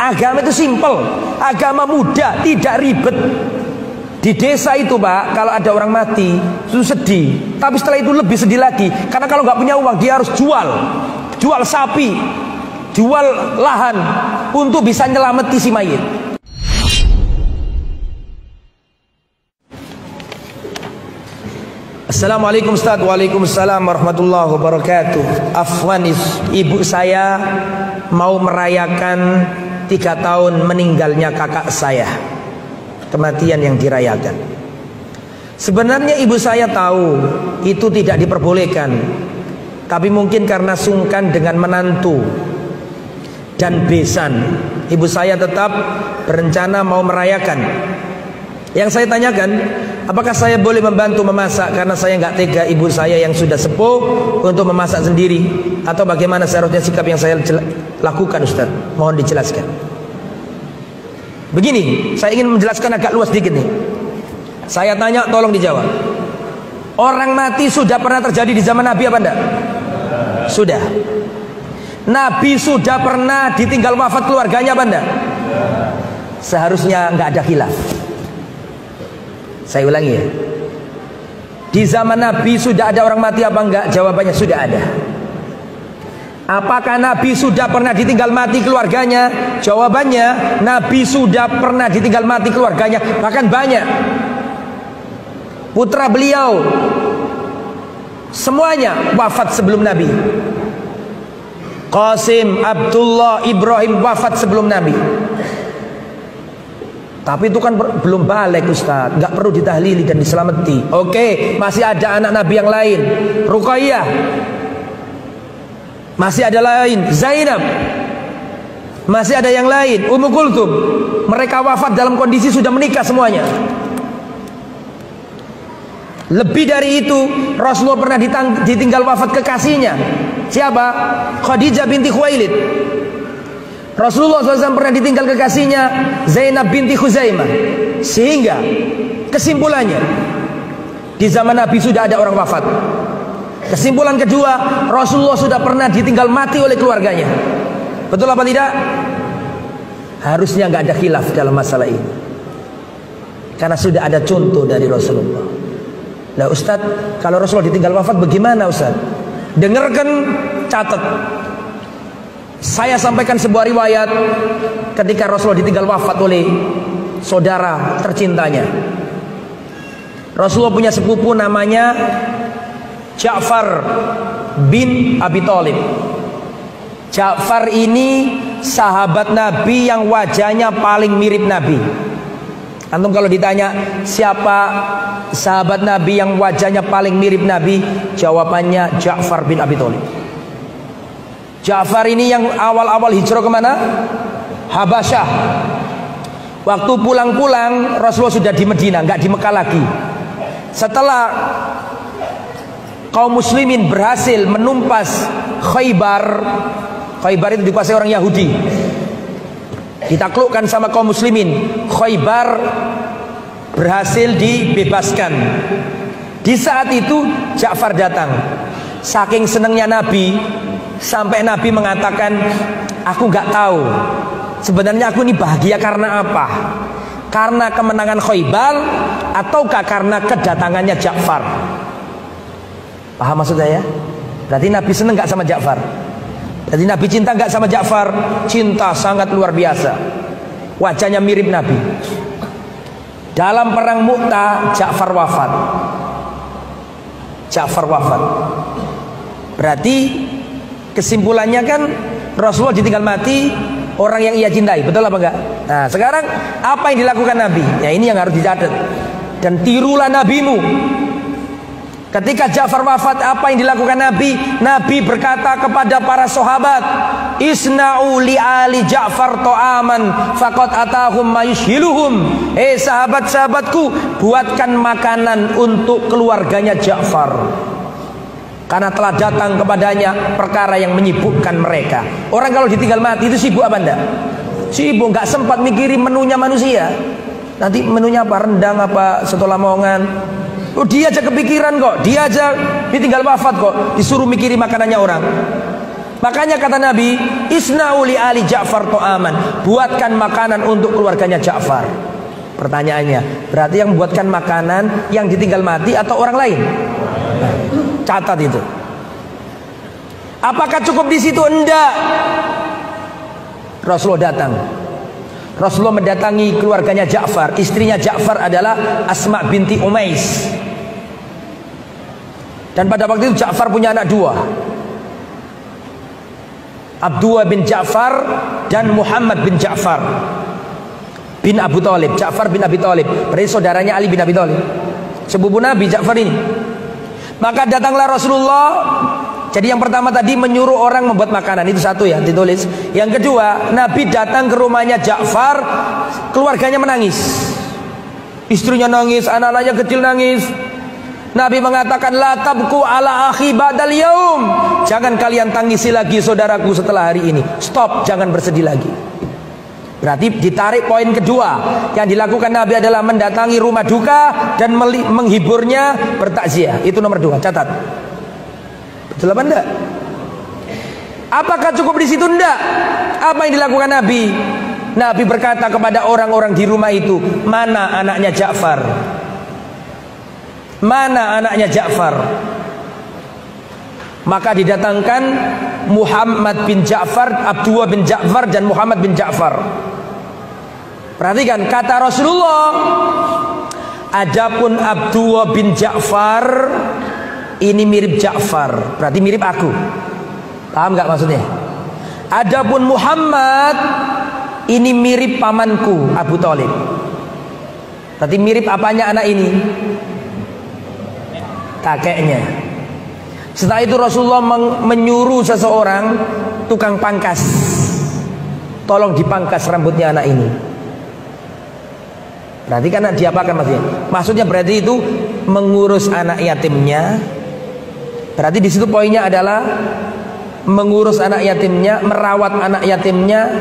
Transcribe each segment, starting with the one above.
Agama itu simpel, agama mudah, tidak ribet. Di desa itu Pak, kalau ada orang mati itu sedih, tapi setelah itu lebih sedih lagi, karena kalau nggak punya uang dia harus jual sapi, jual lahan untuk bisa nyelameti si mayit. Assalamualaikum Ustaz. Waalaikumsalam warahmatullahi wabarakatuh. Afwan, ibu saya mau merayakan 3 tahun meninggalnya kakak saya. Kematian yang dirayakan. Sebenarnya ibu saya tahu itu tidak diperbolehkan, tapi mungkin karena sungkan dengan menantu dan besan, ibu saya tetap berencana mau merayakan. Yang saya tanyakan, apakah saya boleh membantu memasak karena saya nggak tega ibu saya yang sudah sepuh untuk memasak sendiri, atau bagaimana seharusnya sikap yang saya lakukan Ustaz? Mohon dijelaskan. Begini, saya ingin menjelaskan agak luas dikit nih. Saya tanya, tolong dijawab. Orang mati sudah pernah terjadi di zaman Nabi apa enggak? Sudah. Nabi sudah pernah ditinggal wafat keluarganya apa enggak? Seharusnya enggak ada khilaf. Saya ulangi ya. Di zaman Nabi sudah ada orang mati apa enggak? Jawabannya sudah ada. Apakah Nabi sudah pernah ditinggal mati keluarganya? Jawabannya, Nabi sudah pernah ditinggal mati keluarganya, bahkan banyak. Putra beliau semuanya wafat sebelum Nabi. Qasim, Abdullah, Ibrahim wafat sebelum Nabi. Tapi itu kan belum balik Ustaz, nggak perlu ditahlili dan diselamati. Oke, masih ada anak Nabi yang lain, Ruqayyah, masih ada lain, Zainab, masih ada yang lain, Ummu Kulthum. Mereka wafat dalam kondisi sudah menikah semuanya. Lebih dari itu, Rasulullah pernah ditinggal wafat kekasihnya. Siapa? Khadijah binti Khuwailid. Rasulullah SAW pernah ditinggal kekasihnya Zainab binti Khuzaimah. Sehingga kesimpulannya, di zaman Nabi sudah ada orang wafat. Kesimpulan kedua, Rasulullah sudah pernah ditinggal mati oleh keluarganya. Betul apa tidak? Harusnya nggak ada khilaf dalam masalah ini, karena sudah ada contoh dari Rasulullah. Nah Ustaz, kalau Rasulullah ditinggal wafat bagaimana Ustaz? Dengarkan, catat. Saya sampaikan sebuah riwayat ketika Rasulullah ditinggal wafat oleh saudara tercintanya. Rasulullah punya sepupu namanya Ja'far bin Abi Thalib. Ja'far ini sahabat Nabi yang wajahnya paling mirip Nabi. Antum kalau ditanya siapa sahabat Nabi yang wajahnya paling mirip Nabi, jawabannya Ja'far bin Abi Thalib. Ja'far ini yang awal-awal hijrah kemana? Habasyah. Waktu pulang-pulang Rasulullah sudah di Medina, nggak di Mekah lagi. Setelah kaum muslimin berhasil menumpas Khaybar. Khaybar itu dikuasai orang Yahudi, ditaklukkan sama kaum muslimin. Khaybar berhasil dibebaskan. Di saat itu Ja'far datang. Saking senangnya Nabi, sampai Nabi mengatakan, aku nggak tahu sebenarnya aku ini bahagia karena apa, karena kemenangan Khaybar ataukah karena kedatangannya Ja'far. Paham maksud saya? Berarti Nabi senang nggak sama Ja'far? Berarti Nabi cinta nggak sama Ja'far? Cinta sangat luar biasa. Wajahnya mirip Nabi. Dalam perang Mu'tah Ja'far wafat. Ja'far wafat. Berarti kesimpulannya kan Rasulullah ditinggal mati orang yang ia cintai. Betul apa enggak? Nah sekarang apa yang dilakukan Nabi? Ya ini yang harus dicatat. Dan tirulah nabimu. Ketika Ja'far wafat, apa yang dilakukan Nabi? Nabi berkata kepada para sahabat, Isna'u li ali Ja'far to'aman faqad atahum mayushiluhum. Sahabat-sahabatku, buatkan makanan untuk keluarganya Ja'far, karena telah datang kepadanya perkara yang menyibukkan mereka. Orang kalau ditinggal mati itu sibuk apa enggak? Sibuk, nggak sempat mikirin menunya manusia. Nanti menunya apa? Rendang apa? Soto Lamongan. Oh, dia aja kepikiran kok. Dia aja ditinggal wafat kok, disuruh mikirin makanannya orang. Makanya kata Nabi, isna'u li ali Ja'far ta'aman, buatkan makanan untuk keluarganya Ja'far. Pertanyaannya, berarti yang membuatkan makanan yang ditinggal mati atau orang lain? Catat itu. Apakah cukup di situ? Enggak. Rasulullah datang. Rasulullah mendatangi keluarganya Ja'far. Istrinya Ja'far adalah Asma binti Umais. Dan pada waktu itu Ja'far punya anak dua, Abdullah bin Ja'far dan Muhammad bin Ja'far bin Abu Thalib. Ja'far bin Abi Thalib, berarti saudaranya Ali bin Abi Thalib, sepupu Nabi Ja'far ini. Maka datanglah Rasulullah. Jadi yang pertama tadi menyuruh orang membuat makanan, itu satu ya, ditulis. Yang kedua, Nabi datang ke rumahnya Ja'far, keluarganya menangis, istrinya nangis, anak-anaknya kecil nangis. Nabi mengatakan, la tabku ala akhi ba'dal yaum, jangan kalian tangisi lagi saudaraku setelah hari ini. Stop, jangan bersedih lagi. Berarti ditarik poin kedua. Yang dilakukan Nabi adalah mendatangi rumah duka dan menghiburnya, bertakziah. Itu nomor 2, catat. Betul apa enggak? Apakah cukup di situ? Enggak. Apa yang dilakukan Nabi? Nabi berkata kepada orang-orang di rumah itu, mana anaknya Ja'far? Mana anaknya Ja'far? Maka didatangkan Muhammad bin Ja'far, Abdullah bin Ja'far dan Muhammad bin Ja'far. Perhatikan kata Rasulullah, adapun Abdullah bin Ja'far ini mirip Ja'far, berarti mirip aku. Paham nggak maksudnya? Adapun Muhammad ini mirip pamanku Abu Thalib. Berarti mirip apanya anak ini? Kakeknya. Setelah itu Rasulullah menyuruh seseorang tukang pangkas, tolong dipangkas rambutnya anak ini. Berarti karena diapakan maksudnya? Maksudnya berarti itu mengurus anak yatimnya. Berarti di situ poinnya adalah mengurus anak yatimnya, merawat anak yatimnya,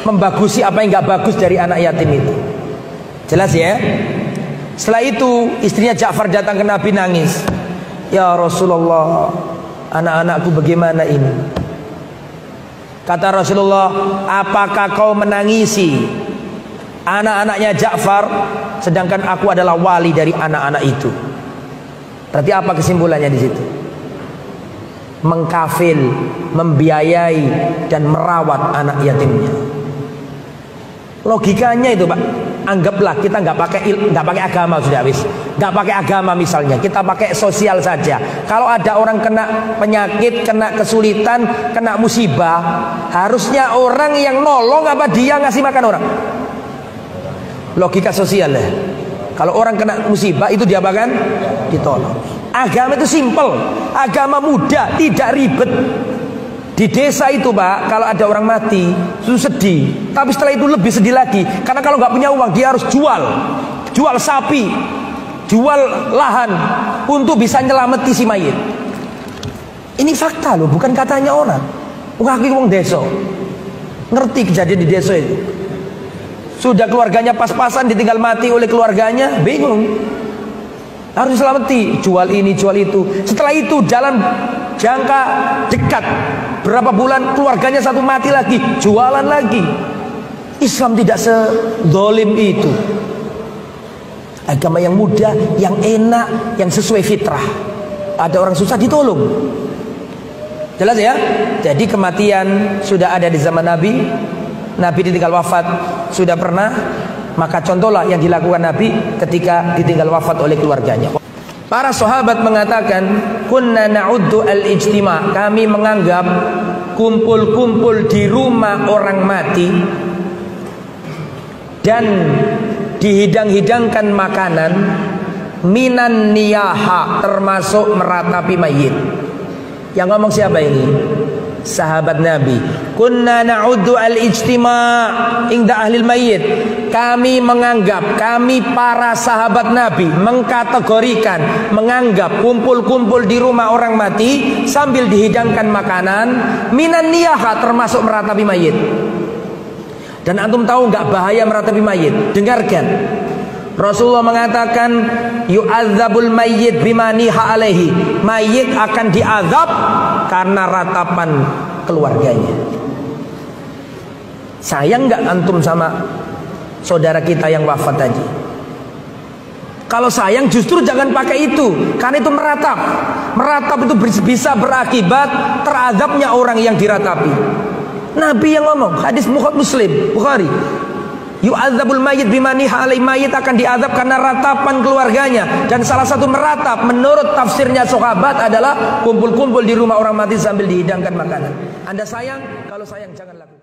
membagusi apa yang nggak bagus dari anak yatim itu. Jelas ya? Setelah itu istrinya Ja'far datang ke Nabi nangis. Ya Rasulullah, anak-anakku bagaimana ini? Kata Rasulullah, apakah kau menangisi anak-anaknya Ja'far, sedangkan aku adalah wali dari anak-anak itu? Berarti apa kesimpulannya di situ? Mengkafil, membiayai dan merawat anak yatimnya. Logikanya itu Pak, anggaplah kita nggak pakai agama, sudah habis, nggak pakai agama misalnya, kita pakai sosial saja. Kalau ada orang kena penyakit, kena kesulitan, kena musibah, harusnya orang yang nolong apa dia ngasih makan orang? Logika sosial ya. Kalau orang kena musibah itu dia apakan? Ditolong. Agama itu simple, agama mudah, tidak ribet. Di desa itu Pak, kalau ada orang mati itu sedih, tapi setelah itu lebih sedih lagi, karena kalau nggak punya uang dia harus jual sapi, jual lahan untuk bisa nyelameti si mayit. Ini fakta loh, bukan katanya orang. Aku wong desa, ngerti kejadian di desa itu. Sudah keluarganya pas-pasan, ditinggal mati oleh keluarganya, bingung, harus diselamati, jual ini jual itu. Setelah itu dalam jangka dekat, berapa bulan keluarganya satu mati lagi, jualan lagi. Islam tidak sedolim itu. Agama yang mudah, yang enak, yang sesuai fitrah. Ada orang susah ditolong. Jelas ya? Jadi kematian sudah ada di zaman Nabi. Nabi ditinggal wafat sudah pernah. Maka contohlah yang dilakukan Nabi ketika ditinggal wafat oleh keluarganya. Para sahabat mengatakan, kunna na'uddu al-ijtima', kami menganggap kumpul-kumpul di rumah orang mati dan dihidang-hidangkan makanan minan niyaha, termasuk meratapi mayit. Yang ngomong siapa ini? Sahabat Nabi. Kunna na'uddu al-ijtima' inda ahlil mayyit. Kami menganggap, kami para sahabat Nabi mengkategorikan, menganggap kumpul-kumpul di rumah orang mati sambil dihidangkan makanan minan niyaha, termasuk meratapi mayit. Dan antum tahu nggak bahaya meratapi mayit? Dengarkan. Rasulullah mengatakan, yu'adzabul mayyit bima niha alaihi. Mayit akan diazab karena ratapan keluarganya. Sayang nggak antum sama saudara kita yang wafat tadi? Kalau sayang justru jangan pakai itu, karena itu meratap. Meratap itu bisa berakibat terazabnya orang yang diratapi. Nabi yang ngomong, hadis Muslim, Bukhari, yu'adzabul mayyit bimaniha alai, mayit akan diazab karena ratapan keluarganya. Dan salah satu meratap menurut tafsirnya sahabat adalah kumpul-kumpul di rumah orang mati sambil dihidangkan makanan. Anda sayang, kalau sayang jangan lakukan.